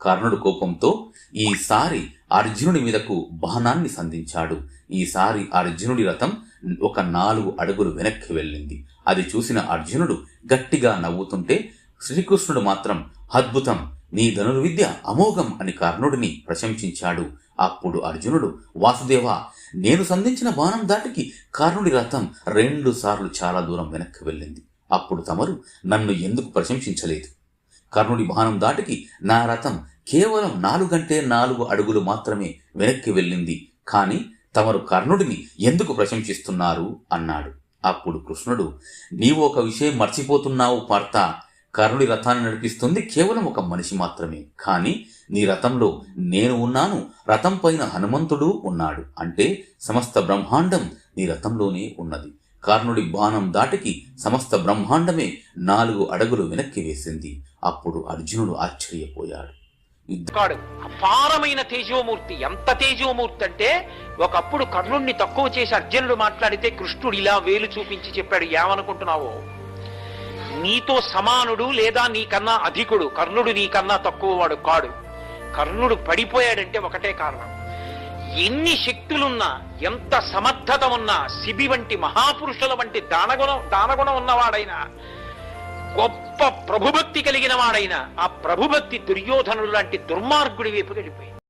కర్ణుడు కోపంతో ఈసారి అర్జునుడి మీదకు బాణాన్ని సంధించాడు. ఈసారి అర్జునుడి రథం ఒక 4 అడుగులు వెనక్కి వెళ్ళింది. అది చూసిన అర్జునుడు గట్టిగా నవ్వుతుంటే శ్రీకృష్ణుడు మాత్రం అద్భుతం, నీ ధనుర్విద్య అమోఘం అని కర్ణుడిని ప్రశంసించాడు. అప్పుడు అర్జునుడు, వాసుదేవా, నేను సంధించిన బాణం దాటికి కర్ణుడి రథం 2 సార్లు చాలా దూరం వెనక్కి వెళ్ళింది. అప్పుడు తమరు నన్ను ఎందుకు ప్రశంసించలేదు? కర్ణుడి బాణం దాటికి నా రథం కేవలం 4 అడుగులు మాత్రమే వెనక్కి వెళ్ళింది. కాని తమరు కర్ణుడిని ఎందుకు ప్రశంసిస్తున్నారు అన్నాడు. అప్పుడు కృష్ణుడు, నీవు ఒక విషయం మర్చిపోతున్నావు పార్థ. కర్ణుడి రథాన్ని నడిపిస్తుంది కేవలం ఒక మనిషి మాత్రమే. కాని నీ రథంలో నేను ఉన్నాను, రథం పైన హనుమంతుడు ఉన్నాడు. అంటే సమస్త బ్రహ్మాండం నీ రథంలోనే ఉన్నది. కర్ణుడి బాణం దాటికి సమస్త బ్రహ్మాండమే 4 అడుగులు వెనక్కి వేసింది. అప్పుడు అర్జునుడు ఆశ్చర్యపోయాడు. అపారమైన తేజోమూర్తి. ఎంత తేజోమూర్తి అంటే ఒకప్పుడు కర్ణుడిని తక్కువ చేసి అర్జునుడు మాట్లాడితే కృష్ణుడు ఇలా వేలు చూపించి చెప్పాడు, ఏమనుకుంటున్నావో, నీతో సమానుడు లేదా నీకన్నా అధికుడు కర్ణుడు నీకన్నా తక్కువ వాడు కాడు. కర్ణుడు పడిపోయాడంటే ఒకటే కారణం, ఎన్ని శక్తులున్నా ఎంత సమర్థత ఉన్నా శిబి వంటి మహాపురుషుల వంటి దానగుణం ఉన్నవాడైనా గొప్ప ప్రభుభక్తి కలిగిన వాడైనా ఆ ప్రభుభక్తి దుర్యోధనుడు లాంటి దుర్మార్గుడి వైపు వెళ్ళిపోయింది.